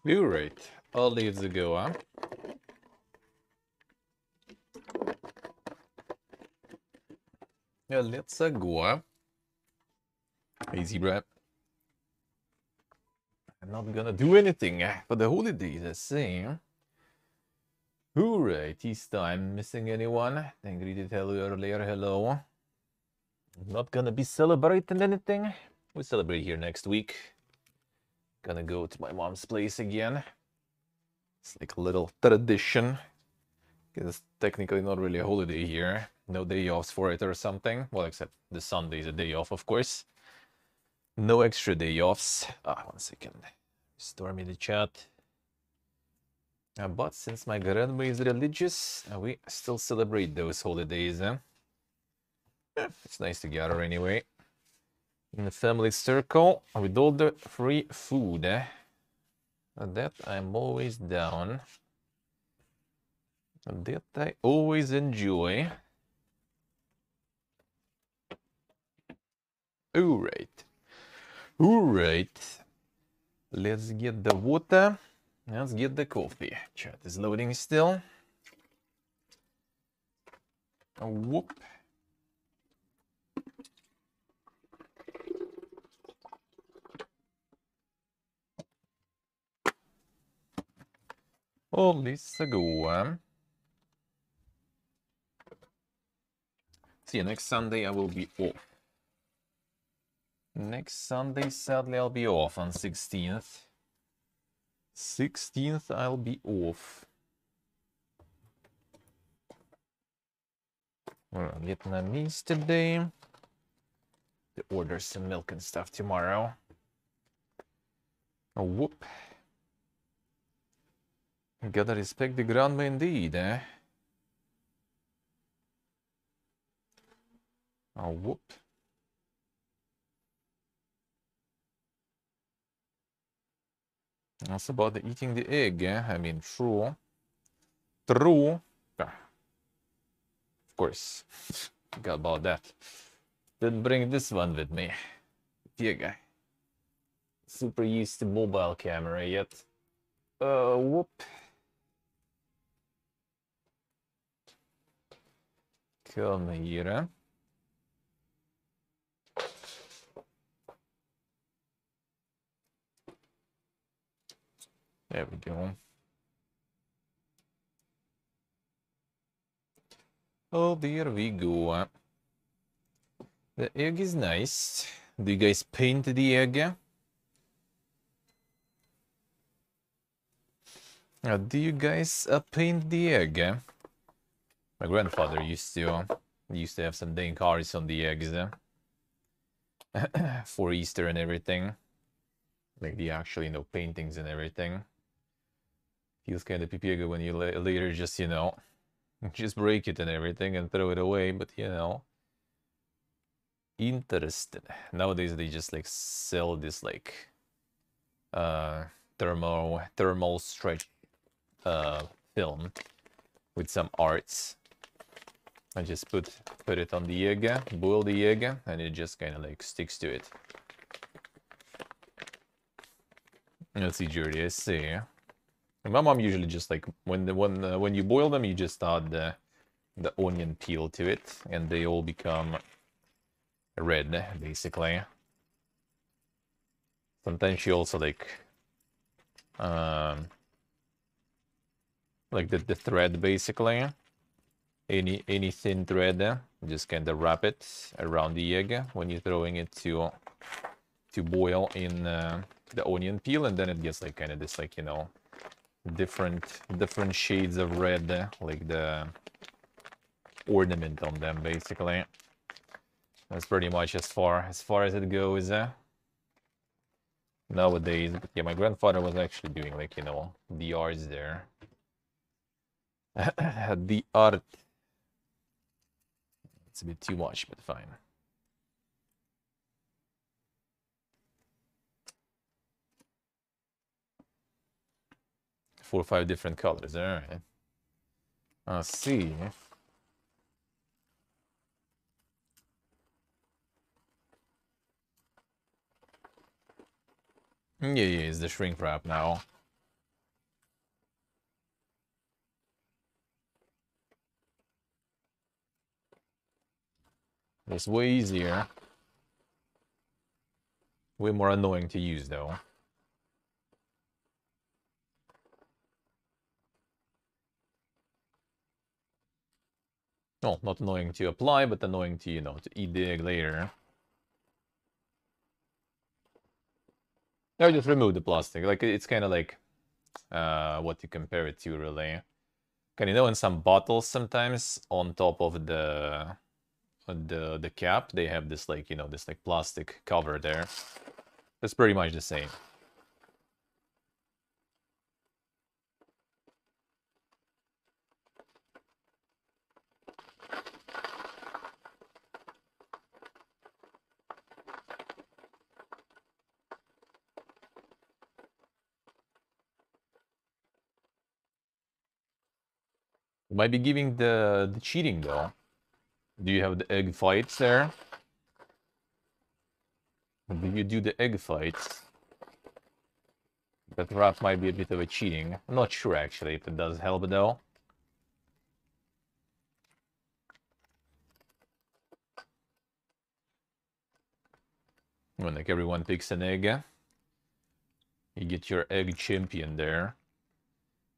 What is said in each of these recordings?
Alright, all leaves go, huh? Yeah, let's go. Easy, Brad. I'm not gonna do anything for the holidays, I say. Alright, this time. Missing anyone? Then greeted hello earlier, hello. Not gonna be celebrating anything. We celebrate here next week. Gonna go to my mom's place again. It's like a little tradition. Because it's technically not really a holiday here. No day offs for it or something. Well, except the Sunday's a day off, of course. No extra day offs. 1 second. Restore me the chat. But since my grandma is religious, we still celebrate those holidays. It's nice to gather anyway. In the family circle with all the free food. That I'm always down. That I always enjoy. Alright. Alright. Let's get the water. Let's get the coffee. Chat is loading still. Whoop. Oh, let's go. See, next Sunday I will be off. Next Sunday, sadly, I'll be off on 16th. 16th, I'll be off. We're Vietnamese today. To order some milk and stuff tomorrow. Oh, whoop. Gotta respect the grandma indeed, eh? Oh, whoop. That's about the eating the egg, eh? I mean, true. True. Of course. Forgot about that. Didn't bring this one with me. Dear guy. Super used to mobile camera yet. Whoop. Come here. There we go. Oh, there we go. The egg is nice. Do you guys paint the egg? Do you guys paint the egg? My grandfather used to have some dang cars on the eggs for Easter and everything. Like the actual, paintings and everything. Feels kind of pipiega when you later just, just break it and everything and throw it away, but interesting. Nowadays they just like sell this like thermal stretch film with some arts. I just put it on the egg, boil the egg, and it just kind of like sticks to it. Let's see, Jordy, I see. And my mom usually just like when you boil them, you just add the onion peel to it, and they all become red, basically. Sometimes she also like the thread, basically. Any thin thread, just kind of wrap it around the egg when you're throwing it to boil in the onion peel, and then it gets like kind of this like different shades of red, like the ornament on them, basically. That's pretty much as far as it goes nowadays. But yeah, my grandfather was actually doing like the arts there. The art. It's a bit too much, but fine. Four or five different colors. All right. I see. Yeah, it's the shrink wrap now. It's way easier. Way more annoying to use, though. Well, not annoying to apply, but annoying to, you know, to eat the egg later. Or just remove the plastic. Like, it's kind of like what you compare it to, really. Can you know in some bottles sometimes on top of the cap they have this, like, you know, this like plastic cover there. It's pretty much the same. You might be giving the cheating, though. Do you have the egg fights there? Do you do the egg fights? That wrap might be a bit of a cheating. I'm not sure, actually, if it does help, though. When, like, everyone picks an egg, you get your egg champion there.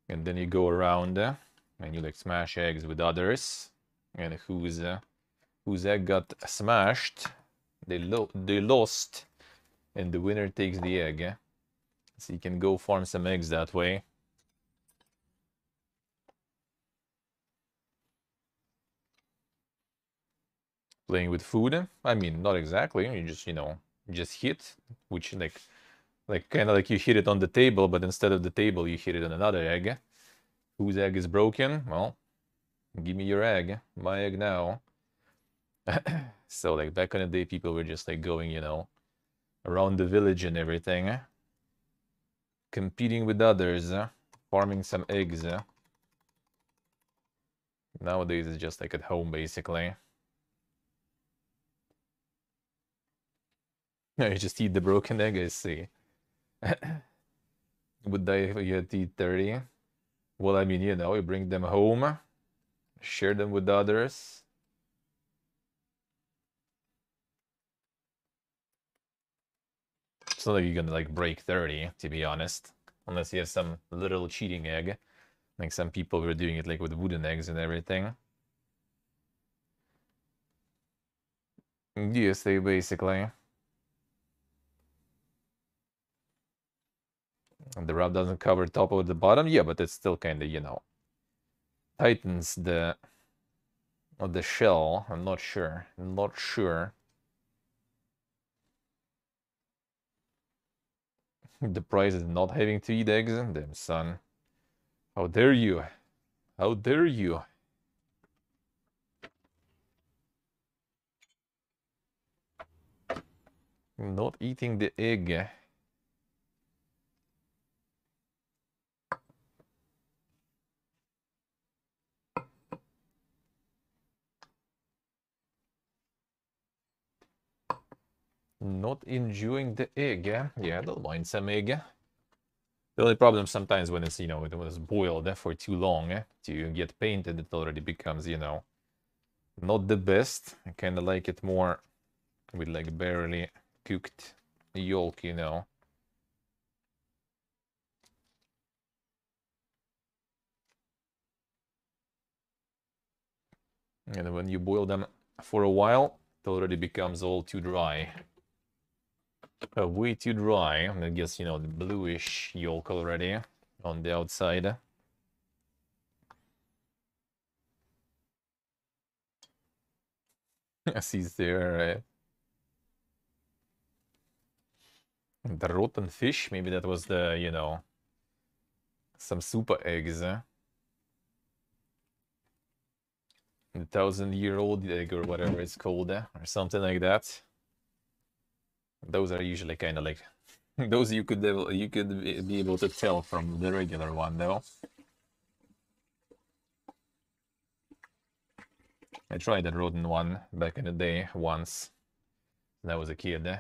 And then you go around and you, like, smash eggs with others. And whose egg got smashed, they lost. And the winner takes the egg. So you can go farm some eggs that way. Playing with food? I mean, not exactly. You just, you know, just hit, which like kind of like you hit it on the table, but instead of the table, you hit it on another egg. Whose egg is broken? Well, give me your egg. My egg now. So, like, back in the day, people were just, like, going, you know, around the village and everything. Competing with others. Farming some eggs. Nowadays, it's just, like, at home, basically. You just eat the broken egg, I see. Would die if you had to eat 30? Well, I mean, you know, you bring them home, share them with others. It's not like you're gonna, like, break 30, to be honest. Unless you have some little cheating egg. Like some people were doing it, like, with wooden eggs and everything. Yes, they basically. And the wrap doesn't cover top or the bottom. Yeah, but it's still kind of, you know, tightens the shell. I'm not sure. I'm not sure. The price is not having to eat eggs. Damn, son. How dare you? How dare you? Not eating the egg. Not enjoying the egg. Yeah, I don't mind some egg. The only problem sometimes when it's, you know, when it's boiled for too long to get painted, it already becomes, you know, not the best. I kind of like it more with, like, barely cooked yolk, you know. And when you boil them for a while, it already becomes all too dry. Way too dry. I guess, you know, the bluish yolk already on the outside. I see there. The rotten fish, maybe that was the, you know, some super eggs. The 1,000-year-old egg or whatever it's called, or something like that. Those are usually kind of like those you could be able to tell from the regular one, though. I tried that rodent one back in the day once. When I was a kid.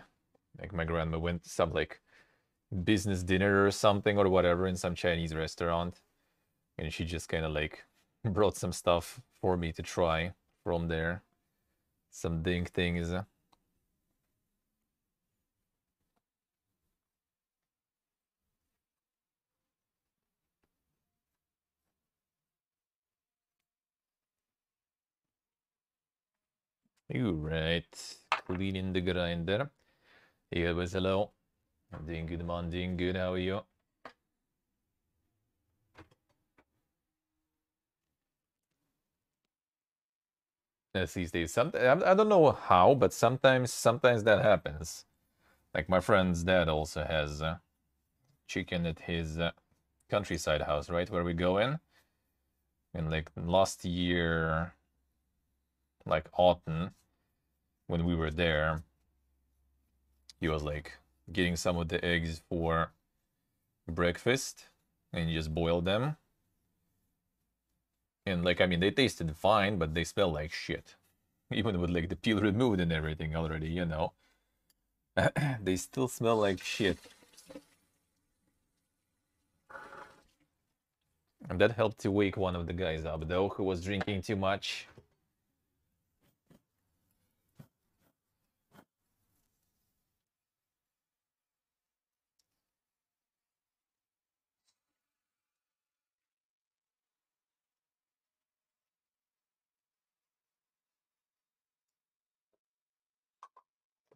Like, my grandma went to some, like, business dinner or something or whatever in some Chinese restaurant, and she just kind of, like, brought some stuff for me to try from there. some ding things. You right. Cleaning the grinder. Yeah, but hello. I'm doing good, man. Doing good. How are you? Yes, these days. I don't know how, but sometimes that happens. Like my friend's dad also has chicken at his countryside house, right, where we go in. And like last year, like autumn, when we were there, he was like getting some of the eggs for breakfast, and he just boiled them. And like, I mean, they tasted fine, but they smell like shit. Even with like the peel removed and everything already, you know. They still smell like shit. And that helped to wake one of the guys up, though, who was drinking too much.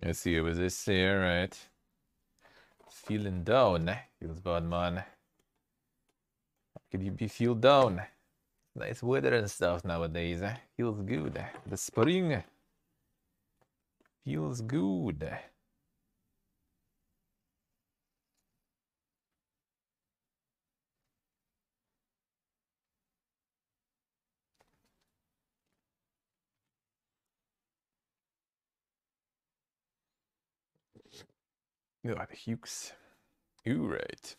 Let's see, it was this here, right? Feeling down. Feels bad, man. How could you be feel down? Nice weather and stuff nowadays. Feels good. The spring feels good. Yeah, the Hukes. You right.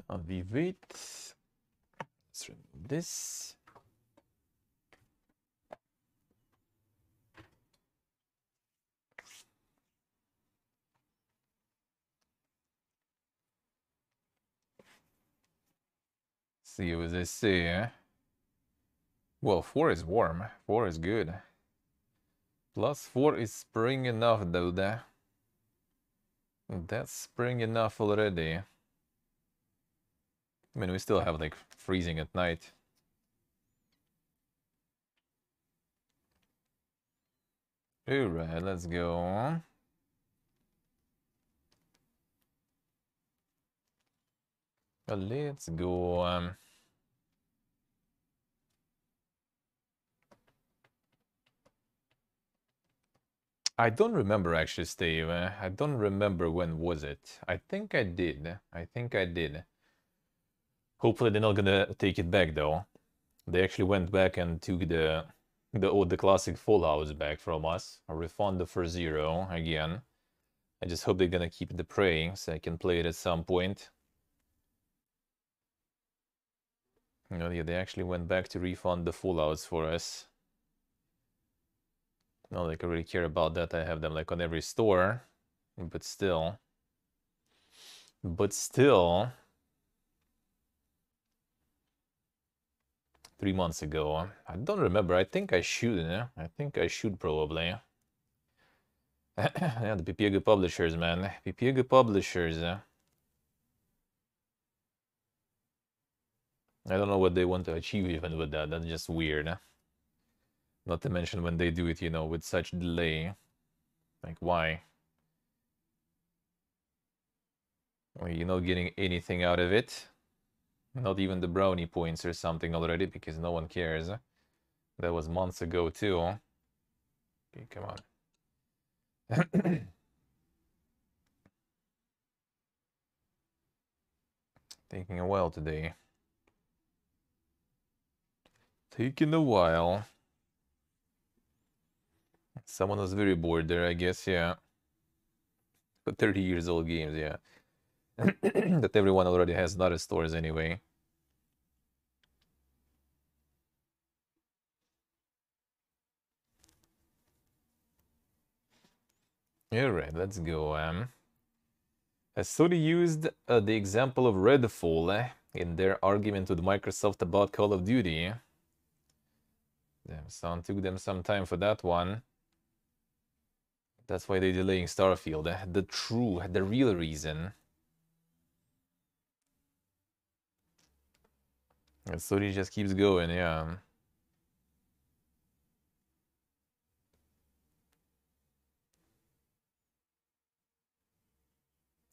Now we wait. Let's remove this. See what they say. Well, 4 is warm. 4 is good. Plus 4 is spring enough, though. That's spring enough already. I mean, we still have like freezing at night. Alright, let's go. Let's go. I don't remember actually, Steve. I don't remember when was it. I think I did. I think I did. Hopefully they're not gonna take it back though. They actually went back and took the classic Full House back from us. A refund for 0 again. I just hope they're gonna keep the Prey so I can play it at some point. You know, yeah, they actually went back to refund the Full House for us. Not like I really care about that. I have them like on every store, but still. But still. 3 months ago. I don't remember. I think I should. I think I should probably. Yeah, the Pipiega publishers, man. Pipiega publishers. I don't know what they want to achieve even with that. That's just weird. Not to mention when they do it, you know, with such delay. Like, why? Well, you're not getting anything out of it. Not even the brownie points or something already, because no one cares. That was months ago, too. Okay, come on. Taking a while today. Taking a while. Someone was very bored there, I guess, yeah. But 30 years old games, yeah. That everyone already has in other stores anyway. Alright, let's go. Sony used the example of Redfall in their argument with Microsoft about Call of Duty. Damn, son, took them some time for that one. That's why they're delaying Starfield. The real reason. The story just keeps going, yeah.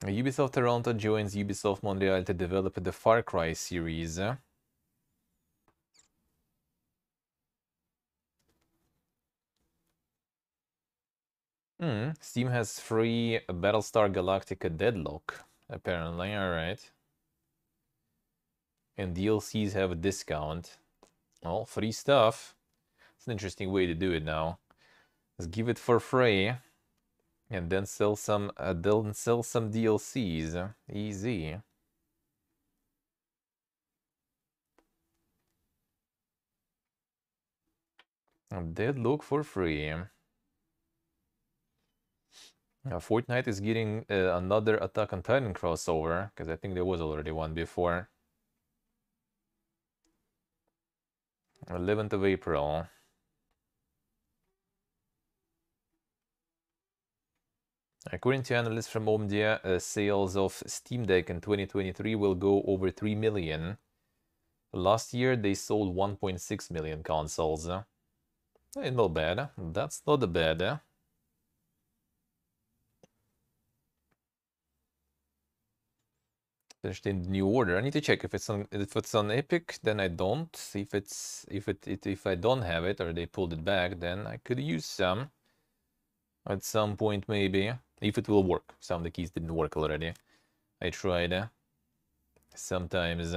Ubisoft Toronto joins Ubisoft Montreal to develop the Far Cry series. Steam has free Battlestar Galactica Deadlock, apparently, alright. And DLCs have a discount. Well, free stuff. It's an interesting way to do it now. Let's give it for free. And then sell some DLCs. Easy. Deadlock for free. Fortnite is getting another Attack on Titan crossover, because I think there was already one before. 11th of April. According to analysts from Omdia, sales of Steam Deck in 2023 will go over 3 million. Last year, they sold 1.6 million consoles. Not bad. That's not bad. Finished in the new order. I need to check if it's on Epic. Then I don't. If I don't have it or they pulled it back, then I could use some at some point maybe. If it will work. Some of the keys didn't work already. I tried. Sometimes.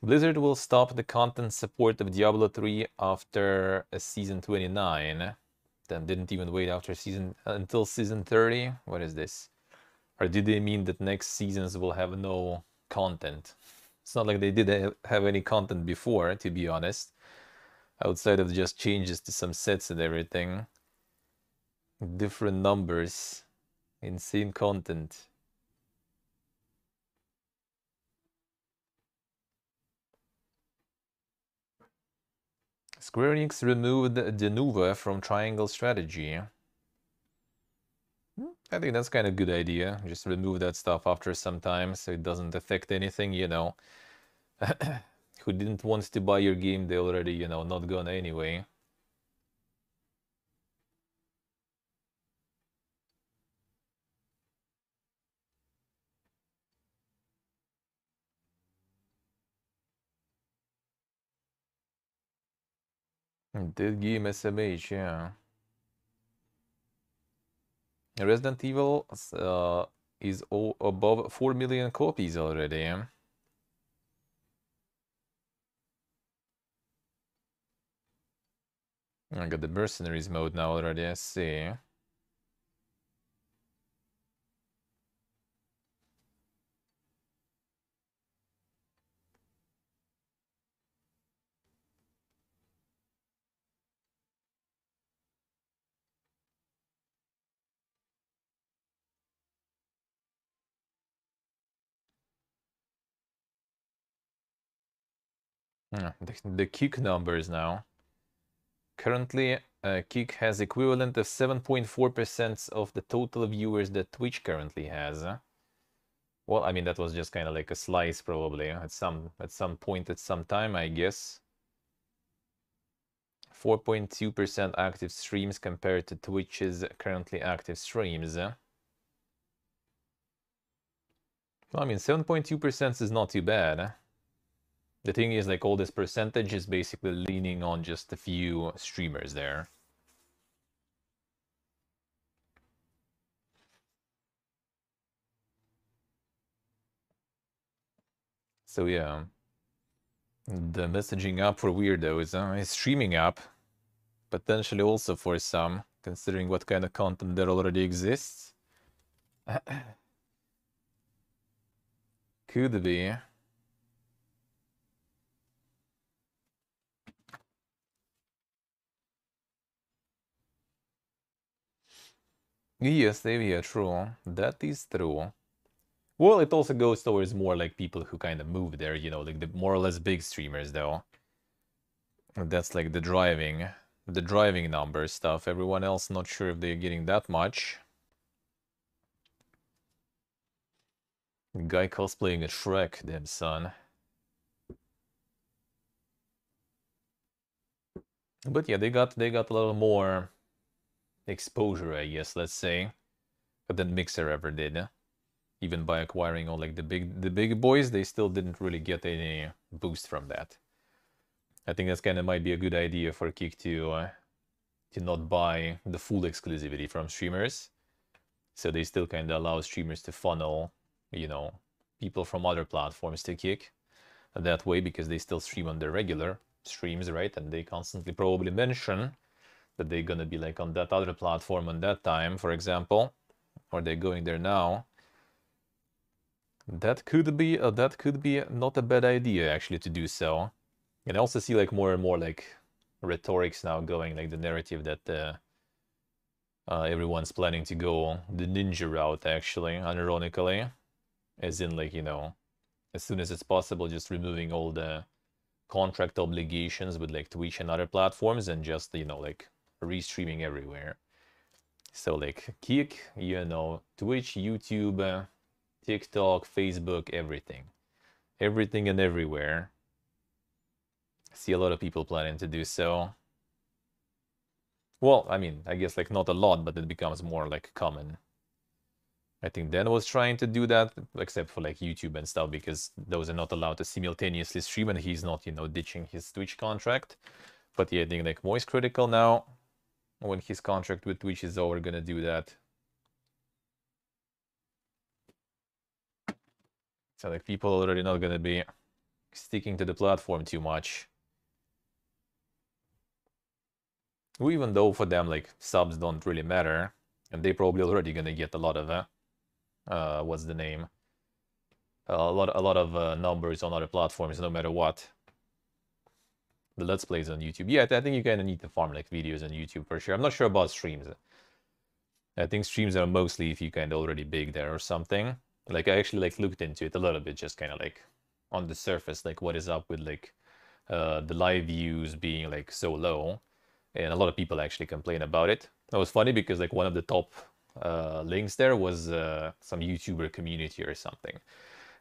Blizzard will stop the content support of Diablo 3 after season 29. Then didn't even wait until season 30. What is this? Or did they mean that next seasons will have no content? It's not like they did have any content before, to be honest. Outside of just changes to some sets and everything. Different numbers. Insane content. Square Enix removed Denuva from Triangle Strategy. I think that's kind of a good idea. Just remove that stuff after some time so it doesn't affect anything, you know. Who didn't want to buy your game, they already, you know, not gonna anyway. Dead game SMH, yeah. Resident Evil is above 4 million copies already. I got the Mercenaries mode now already, I see. The kick numbers now. Currently, Kick has equivalent of 7.4% of the total viewers that Twitch currently has. Well, I mean, that was just kind of like a slice, probably, at some point, at some time, I guess. 4.2% active streams compared to Twitch's currently active streams. Well, I mean, 7.2% is not too bad. The thing is, like, all this percentage is basically leaning on just a few streamers there. So yeah, the messaging app for weirdos, a streaming app, potentially also for some, considering what kind of content there already exists. Could be. Yes, yeah, true. That is true. Well, it also goes towards more like people who kind of move there, you know, like the more or less big streamers though. And that's like the driving number stuff. Everyone else, not sure if they're getting that much. Guy cosplaying a Shrek, damn son. But yeah, they got a little more exposure, I guess, let's say, than Mixer ever did. Even by acquiring all like the big boys, they still didn't really get any boost from that. I think that's kind of might be a good idea for Kick to not buy the full exclusivity from streamers. So they still kind of allow streamers to funnel, you know, people from other platforms to Kick that way, because they still stream on their regular streams, right? And they constantly probably mention that they're gonna be like on that other platform on that time, for example, or they're going there now. That could be not a bad idea actually to do so. And I also see like more and more like rhetorics now going, like the narrative that everyone's planning to go the ninja route, actually, unironically, as in like, you know, as soon as it's possible, just removing all the contract obligations with like Twitch and other platforms and just, you know, like restreaming everywhere. So like Kick, you know, Twitch, YouTube, TikTok, Facebook, everything and everywhere. See a lot of people planning to do so. Well, I mean, I guess like not a lot, but it becomes more like common. I think Dan was trying to do that, except for like YouTube and stuff, because those are not allowed to simultaneously stream, and he's not, you know, ditching his Twitch contract. But yeah, I think like Moist Critical now, when his contract with Twitch is over, gonna do that. So like people already not gonna be sticking to the platform too much. Even though for them like subs don't really matter, and they probably already gonna get a lot of what's the name? A lot of numbers on other platforms, no matter what. The Let's Plays on YouTube. Yeah, I think you kind of need to farm like videos on YouTube for sure. I'm not sure about streams. I think streams are mostly if you kind of already big there or something. Like I actually like looked into it a little bit, just kind of like on the surface, like what is up with like the live views being like so low, and a lot of people actually complain about it. It was funny because like one of the top links there was some YouTuber community or something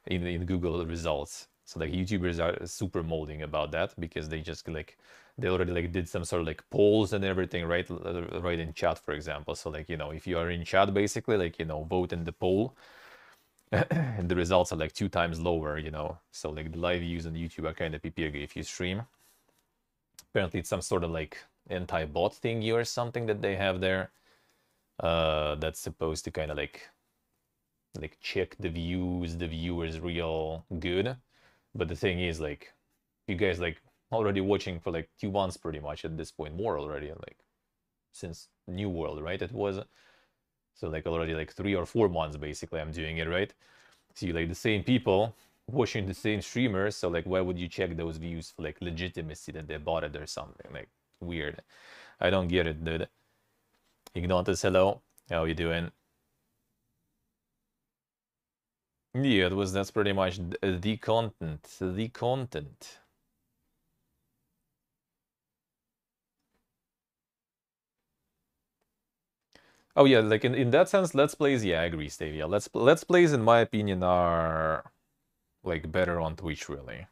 in Google results. So like YouTubers are super molding about that, because they just like they already like did some sort of like polls and everything, right in chat, for example. So like, you know, if you are in chat, basically like, you know, vote in the poll and the results are like 2 times lower, you know. So like the live views on YouTube are kind of PPG if you stream. Apparently it's some sort of like anti-bot thingy or something that they have there that's supposed to kind of like check the views, the viewers real good. But the thing is, like, you guys like already watching for like 2 months pretty much at this point, more already, like since New World, right? It was so like already like 3 or 4 months basically I'm doing it, right? See, like the same people watching the same streamers, so like why would you check those views for like legitimacy that they bought it or something? Like weird. I don't get it, dude. Ignatus, hello. How you doing? Yeah, that's pretty much the content. The content. Oh yeah, like in that sense, Let's Plays, yeah, I agree, Stavia. Let's Plays, in my opinion, are like better on Twitch, really.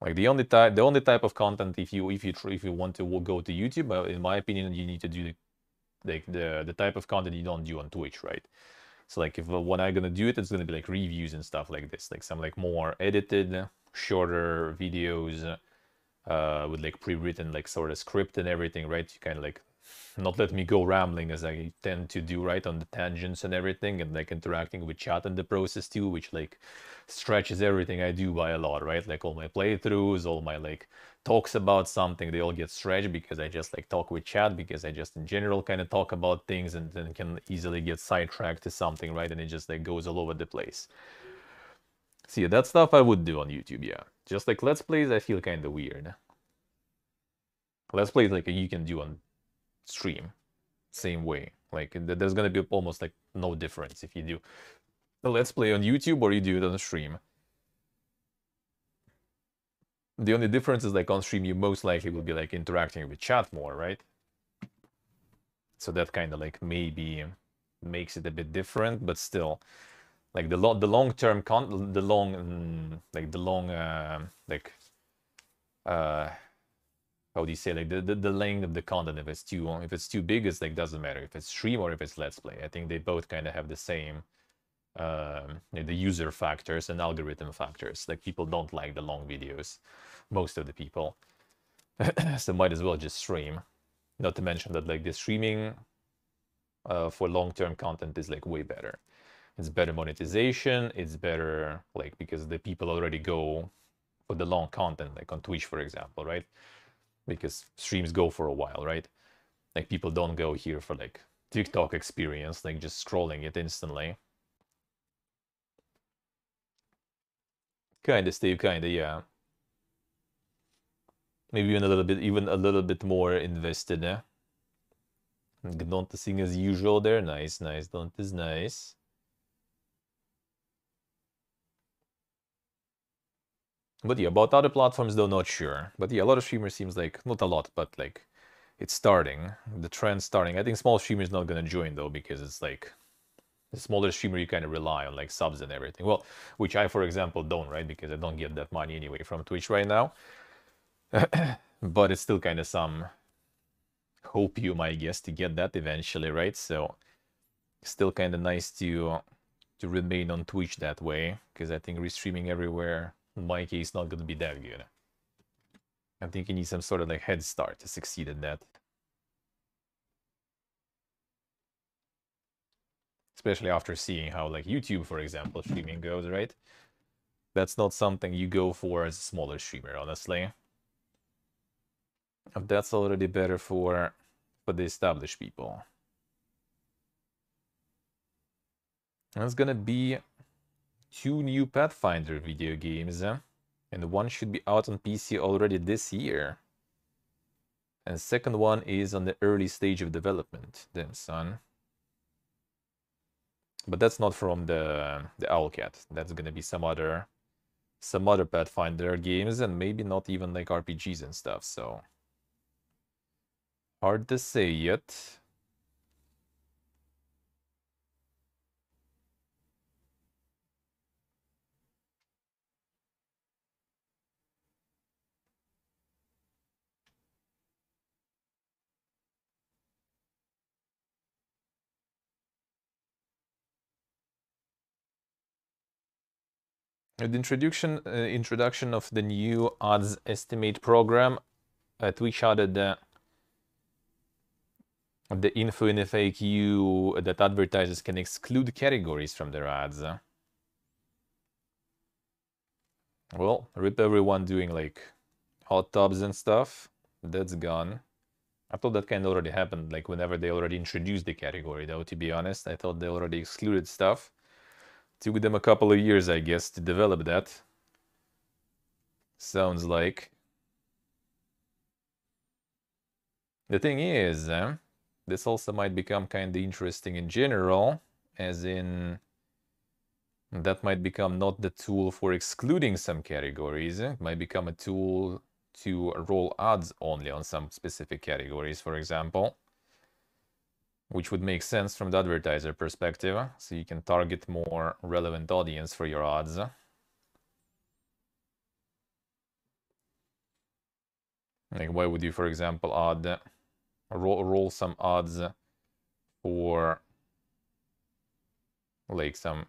Like the only type of content, if you want to go to YouTube, in my opinion, you need to do like the type of content you don't do on Twitch, right? So like if when I'm gonna do it, it's gonna be like reviews and stuff like this, like some like more edited, shorter videos with like pre-written like sort of script and everything, right? You kind of like not let me go rambling as I tend to do, right, on the tangents and everything, and like interacting with chat in the process too, which like stretches everything I do by a lot, right? Like all my playthroughs, all my like talks about something, they all get stretched because I just like talk with chat, because I just in general kind of talk about things and then can easily get sidetracked to something, right? And it just like goes all over the place. See, that stuff I would do on YouTube, yeah. Just like Let's Plays, I feel kind of weird. Let's Plays like you can do on stream, same way. Like there's gonna be almost like no difference if you do a Let's Play on YouTube or you do it on stream. The only difference is like on stream you most likely will be like interacting with chat more, right? So that kind of like maybe makes it a bit different, but still, like the long term how do you say, like the length of the content, if it's too big, it's like doesn't matter if it's stream or if it's Let's Play. I think they both kind of have the same the user factors and algorithm factors. Like people don't like the long videos, most of the people. So might as well just stream. Not to mention that like the streaming for long-term content is like way better. It's better monetization, it's better like because the people already go for the long content, like on Twitch, for example, right? Because streams go for a while, right? Like people don't go here for like TikTok experience, like just scrolling it instantly. Kinda, Steve, kinda, yeah. Maybe even a little bit more invested, eh? Don't sing as usual there. Nice, nice. Don't is nice. But yeah, about other platforms though, not sure. But yeah, a lot of streamers seems like, not a lot, but like it's starting. The trend's starting. I think small streamers not gonna join though, because it's like the smaller streamer you kind of rely on like subs and everything. Well, which I, for example, don't, right? Because I don't get that money anyway from Twitch right now. But it's still kind of some hopium, I guess, to get that eventually, right? So still kind of nice to remain on Twitch that way, because I think restreaming everywhere, in my case, not going to be that good. I think you need some sort of like head start to succeed at that. Especially after seeing how like YouTube, for example, streaming goes, right? That's not something you go for as a smaller streamer, honestly. That's already better for the established people. There's gonna be 2 new Pathfinder video games, and one should be out on PC already this year. And the second one is on the early stage of development, then son. But that's not from the Owlcat. That's gonna be some other Pathfinder games, and maybe not even like RPGs and stuff, so hard to say yet. The introduction of the new odds estimate program, Twitch added the info in FAQ that advertisers can exclude categories from their ads. Well, rip everyone doing like hot tubs and stuff. That's gone. I thought that kind of already happened, like whenever they already introduced the category, though, to be honest. I thought they already excluded stuff. Took them a couple of years, I guess, to develop that. Sounds like. The thing is, this also might become kind of interesting in general, as in that might become not the tool for excluding some categories. It might become a tool to roll ads only on some specific categories, for example, which would make sense from the advertiser perspective, so you can target more relevant audience for your ads. Like, why would you, for example, roll some ads for like some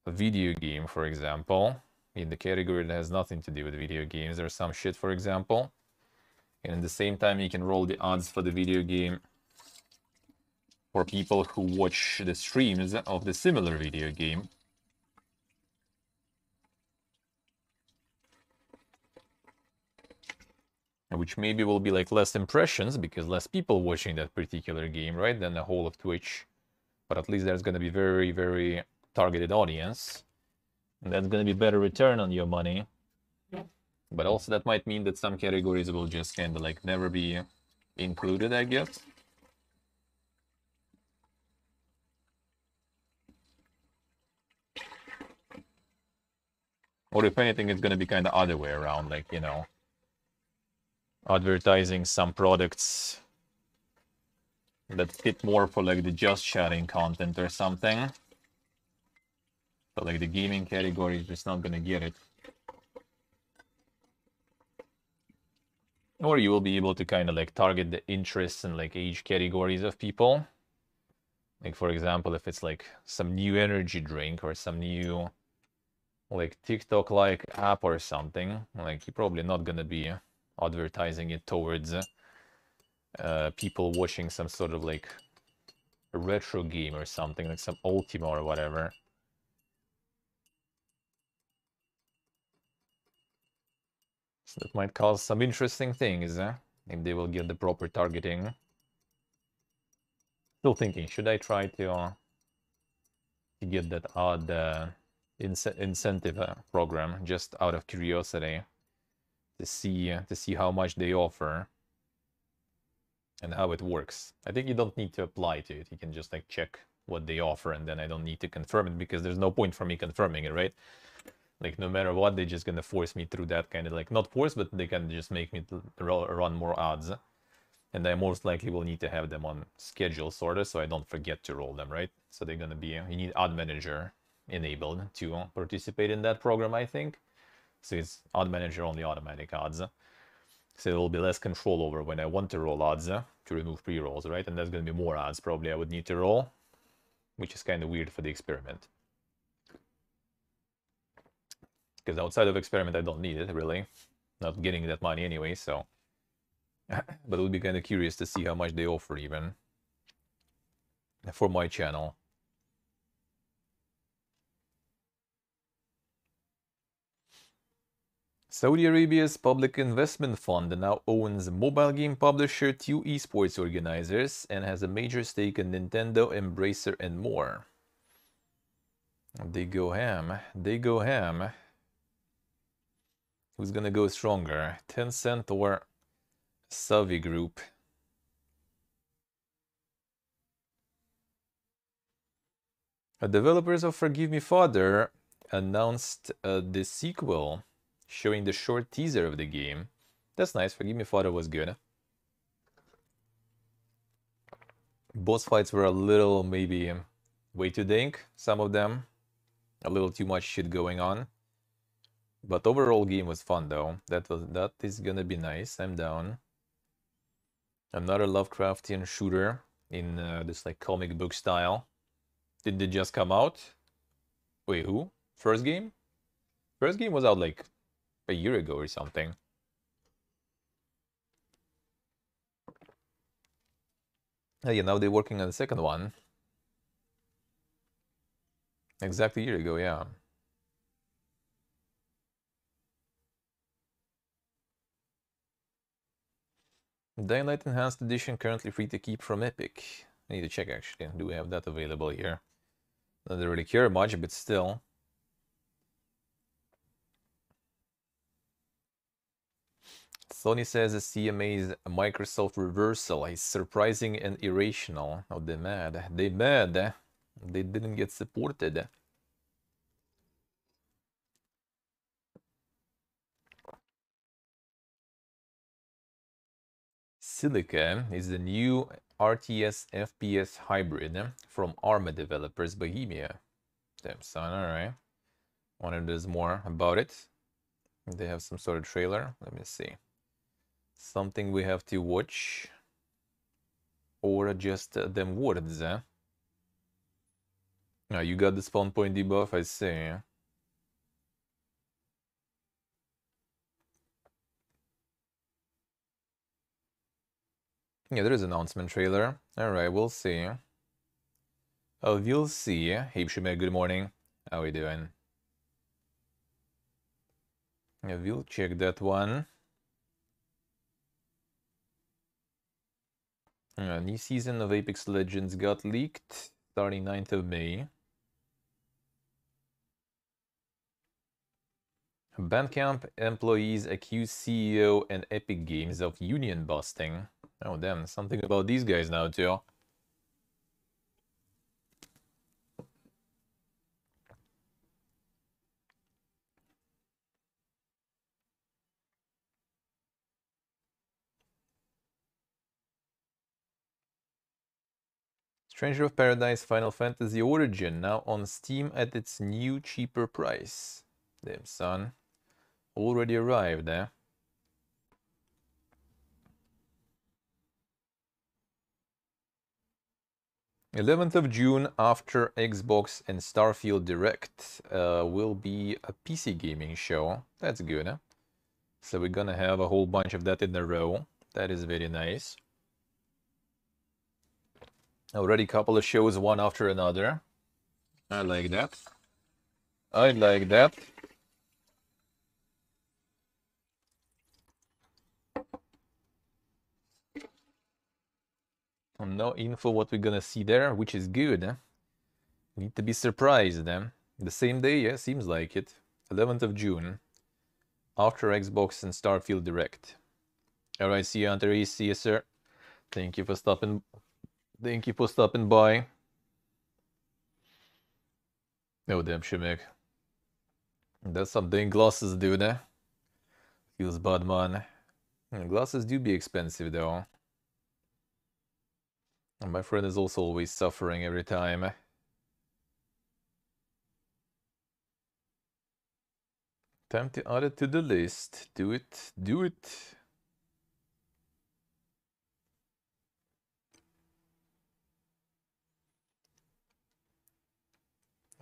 video game, for example, in the category that has nothing to do with video games or some shit, for example, and at the same time you can roll the ads for the video game for people who watch the streams of the similar video game. Which maybe will be like less impressions because less people watching that particular game, right, than the whole of Twitch. But at least there's going to be very, very targeted audience. And that's going to be better return on your money. But also that might mean that some categories will just kind of like never be included, I guess. Or if anything, it's gonna be kind of other way around, like, you know, advertising some products that fit more for like the just chatting content or something. But like the gaming category is just not gonna get it. Or you will be able to kind of like target the interests and like age categories of people. Like for example, if it's like some new energy drink or some new like TikTok-like app or something, like you're probably not gonna be advertising it towards people watching some sort of like a retro game or something, like some Ultima or whatever. So that might cause some interesting things, if they will get the proper targeting. Still thinking, should I try to get that odd incentive program just out of curiosity to see how much they offer and how it works. I think you don't need to apply to it. You can just like check what they offer, and then I don't need to confirm it because there's no point for me confirming it, right? Like no matter what, they're just gonna force me through that kind of like, not force, but they can just make me run more odds. And I most likely will need to have them on schedule sort of, so I don't forget to roll them, right? So they're gonna be, you need Odd Manager enabled to participate in that program, I think. So it's Odd Manager only automatic odds. So there will be less control over when I want to roll odds to remove pre-rolls, right? And there's gonna be more odds probably I would need to roll, which is kind of weird for the experiment. Because outside of experiment, I don't need it, really. Not getting that money anyway, so... But it would be kind of curious to see how much they offer, even. For my channel. Saudi Arabia's public investment fund now owns mobile game publisher, 2 esports organizers, and has a major stake in Nintendo, Embracer, and more. They go ham. They go ham. Who's gonna go stronger? Tencent or Savi Group? Developers of Forgive Me Father announced the sequel, showing the short teaser of the game. That's nice. Forgive Me Father was good. Boss fights were a little, maybe, way too dank, some of them. A little too much shit going on. But overall game was fun though. That is gonna be nice. I'm down. Another Lovecraftian shooter in this like comic book style. Did it just come out? Wait, who? First game? First game was out like a year ago or something. Oh, yeah, now they're working on the second one. Exactly a year ago, yeah. Dying Light Enhanced Edition currently free to keep from Epic. I need to check actually. Do we have that available here? Not really care much, but still. Sony says the CMA's Microsoft reversal is surprising and irrational. Oh, they're mad. They mad. They didn't get supported. Silica is the new RTS FPS hybrid from Arma developers Bohemia. Damn son, alright. Wonder if there's more about it. They have some sort of trailer. Let me see. Something we have to watch. Or just them words, eh? Oh, you got the spawn point debuff, I see. Yeah, there is an announcement trailer. Alright, we'll see. Oh, we'll see. Hey, Shumer, good morning. How are we doing? Yeah, we'll check that one. New season of Apex Legends got leaked, starting 9th of May. Bandcamp employees accuse CEO and Epic Games of union busting. Oh damn, something about these guys now too. Stranger of Paradise Final Fantasy Origin now on Steam at its new cheaper price. Damn son. Already arrived, eh? June 11th after Xbox and Starfield Direct will be a PC gaming show. That's good, huh? So we're gonna have a whole bunch of that in a row. That is very nice. Already a couple of shows, one after another. I like that. I like that. No info what we're gonna see there, which is good. Eh? Need to be surprised then. The same day, yeah, seems like it. 11th of June. After Xbox and Starfield Direct. Alright, see you, Hunter. See you, sir. Thank you for stopping. Thank you for stopping by. Oh, damn, Shimek. That's something glasses do, eh? Feels bad, man. Glasses do be expensive, though. And my friend is also always suffering every time. Time to add it to the list. Do it. Do it.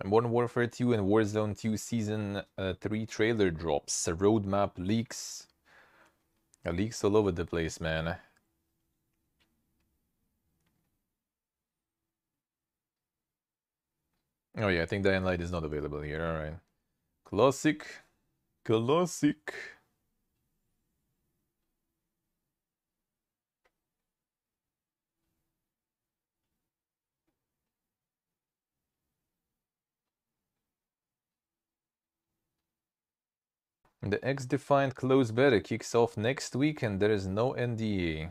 Modern Warfare 2 and Warzone 2 Season 3 trailer drops. Roadmap leaks. Leaks all over the place, man. Oh yeah, I think Dying Light is not available here, alright. Classic. Classic. The X-Defined close beta kicks off next week and there is no NDA.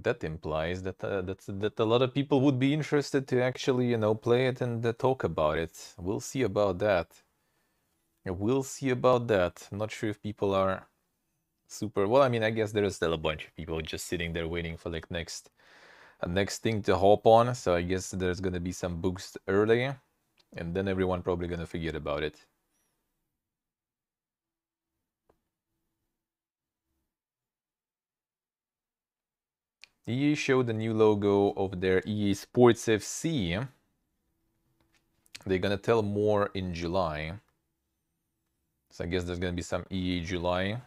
That implies that that a lot of people would be interested to actually, you know, play it and talk about it. We'll see about that. We'll see about that. I'm not sure if people are super... Well, I mean, I guess there is still a bunch of people just sitting there waiting for like a next thing to hop on. So I guess there's gonna be some boost early. And then everyone probably gonna forget about it. EA showed the new logo of their EA Sports FC. They're gonna tell more in July. So I guess there's gonna be some EA July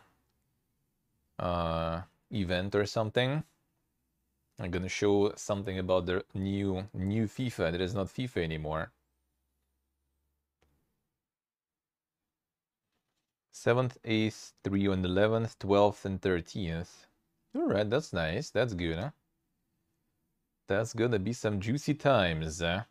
event or something. I'm gonna show something about their new FIFA that is not FIFA anymore. 7th, 8th, 3 on the 11th, 12th, and 13th. Alright, that's nice. That's good, huh? That's gonna be some juicy times, huh?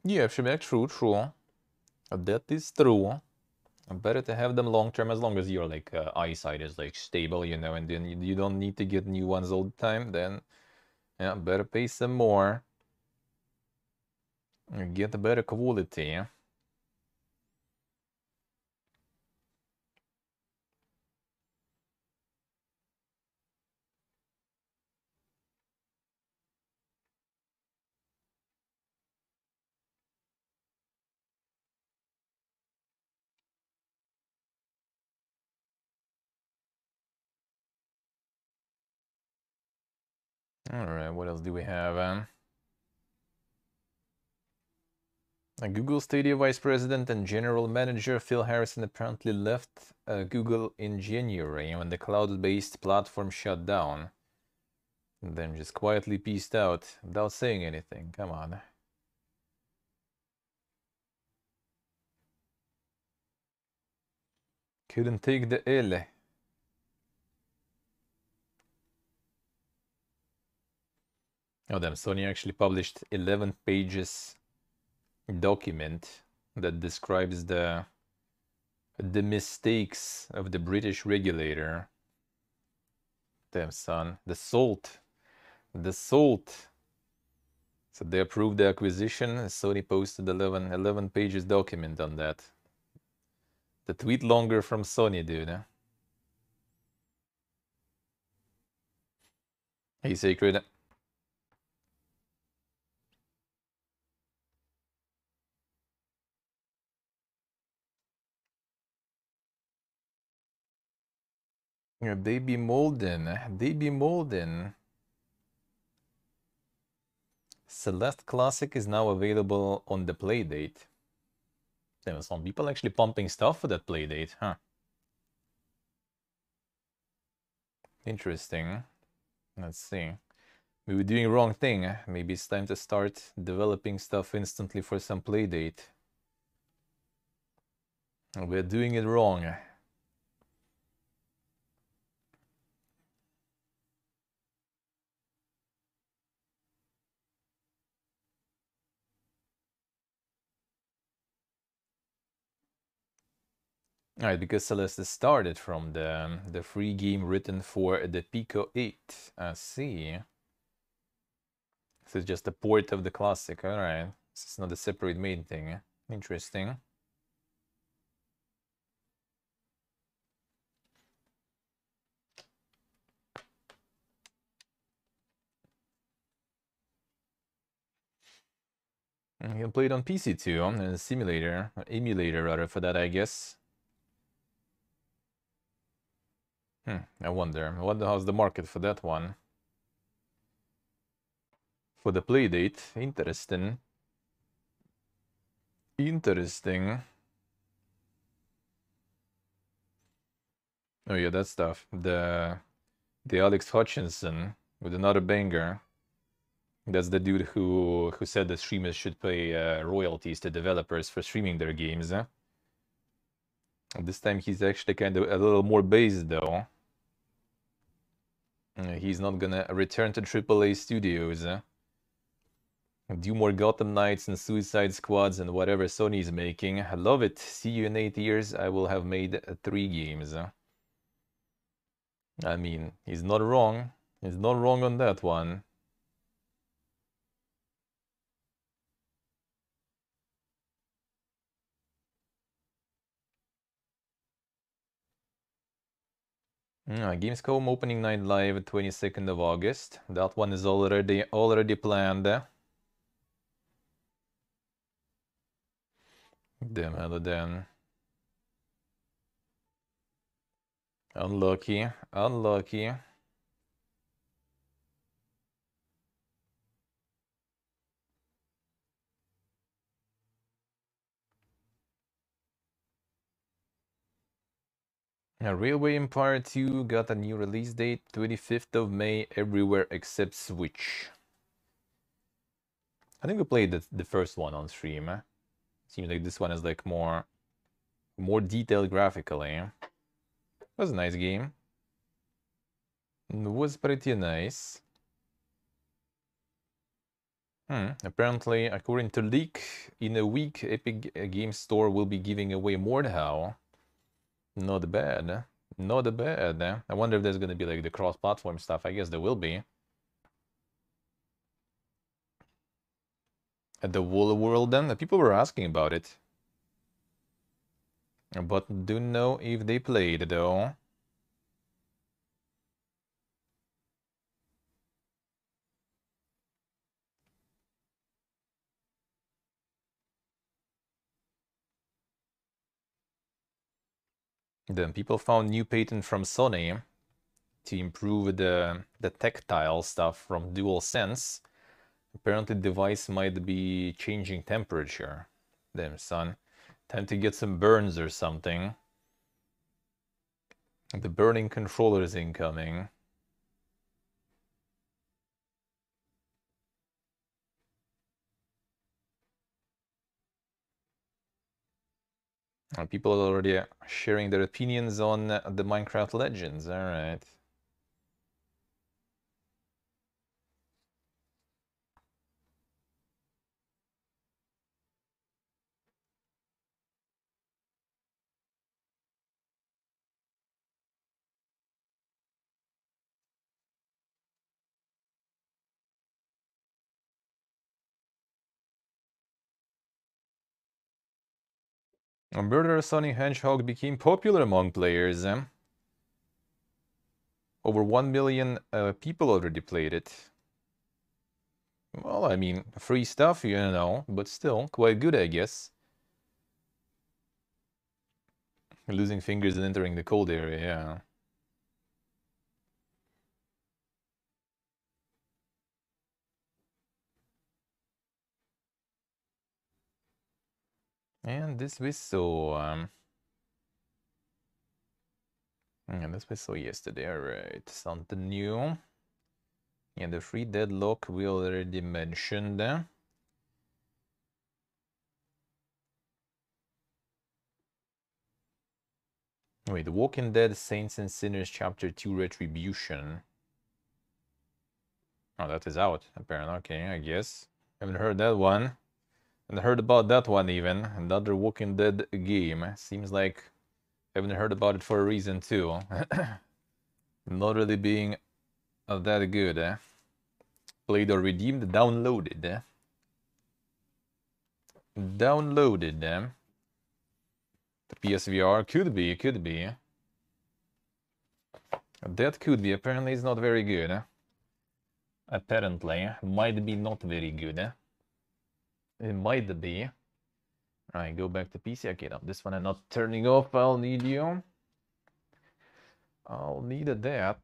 Yeah, Shemek, true. That is true. Better to have them long term as long as your like eyesight is like stable, you know, and then you don't need to get new ones all the time. Then, yeah, better pay some more. Get a better quality. Alright, what else do we have? Google Stadia Vice President and General Manager Phil Harrison apparently left Google in January when the cloud-based platform shut down. And then just quietly peaced out without saying anything. Come on. Couldn't take the L. Oh damn, Sony actually published 11 pages document that describes the mistakes of the British regulator. Damn son, the salt. So they approved the acquisition. Sony posted 11 pages document on that. The tweet longer from Sony, dude. Hey, Sacred. Yeah, Baby Molden. Baby Molden. Celeste Classic is now available on the Playdate. There were some people actually pumping stuff for that Playdate, huh? Interesting. Let's see. We were doing wrong thing. Maybe it's time to start developing stuff instantly for some Playdate. We're doing it wrong. Alright, because Celeste started from the free game written for the Pico 8. I see. So it's just a port of the classic. Alright. So it's not a separate main thing. Interesting. You can play it on PC too, on a simulator, or emulator rather, for that, I guess. I wonder how's the market for that one. For the Playdate, interesting. Interesting. Oh yeah, that stuff. The Alex Hutchinson with another banger. That's the dude who said that streamers should pay royalties to developers for streaming their games. This time he's actually kind of a little more based though. He's not gonna return to AAA studios. Do more Gotham Knights and Suicide Squads and whatever Sony's making. I love it. See you in 8 years. I will have made 3 games. I mean, he's not wrong. He's not wrong on that one. Gamescom opening night live 22nd of August. That one is already planned. Damn, hello then. Unlucky. Unlucky. Railway Empire 2 got a new release date, 25th of May, everywhere except Switch. I think we played the first one on stream. Seems like this one is like more detailed graphically. It was a nice game. It was pretty nice. Apparently, according to leak, in a week, Epic Games Store will be giving away Mordhau. Not bad. Not bad. I wonder if there's gonna be like the cross-platform stuff. I guess there will be. At the Wool World then? The people were asking about it. But do know if they played though. Then people found new patent from Sony to improve the tactile stuff from DualSense. Apparently the device might be changing temperature. Damn son. Time to get some burns or something. The burning controller is incoming. People are already sharing their opinions on the Minecraft Legends. Alright. Murder Sonic Hedgehog became popular among players. Over 1 million people already played it. Well, I mean, free stuff, you know, but still quite good, I guess. Losing fingers and entering the cold area, yeah. And this we saw, and this we saw yesterday, alright. Something new. Yeah, the free deadlock we already mentioned. Wait, The Walking Dead Saints and Sinners Chapter 2 Retribution. Oh, that is out, apparently. Okay, I guess. Haven't heard that one. Haven't heard about that one even. Another Walking Dead game. Seems like I haven't heard about it for a reason too. Not really being that good. Played or redeemed, downloaded. Downloaded. The PSVR could be, could be. That could be. Apparently it's not very good. Apparently. Might be not very good. It might be. Alright, go back to PC. Okay, now this one I'm not turning off. I'll need you. I'll need that.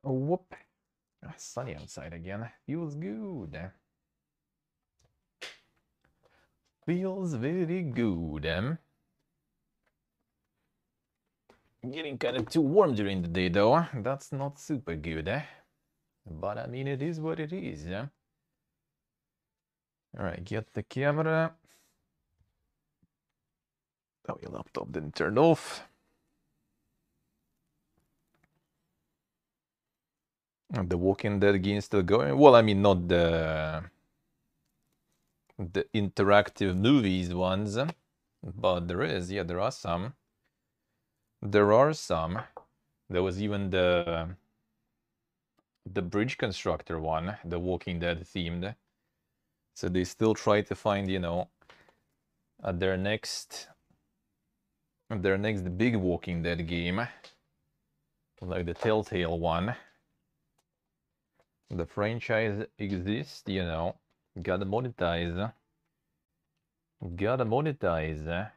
Oh, whoop. Sunny outside again. Feels good. Feels very good. Getting kind of too warm during the day though. That's not super good. But I mean, it is what it is. Alright, get the camera. Oh, your laptop didn't turn off. The Walking Dead game still going? Well, I mean, not the interactive movies ones, but there is, yeah, there are some. There are some. There was even the bridge constructor one, the Walking Dead themed. So they still try to find, you know, their next big Walking Dead game, like the Telltale one. The franchise exists, you know. Gotta monetize. Gotta monetize.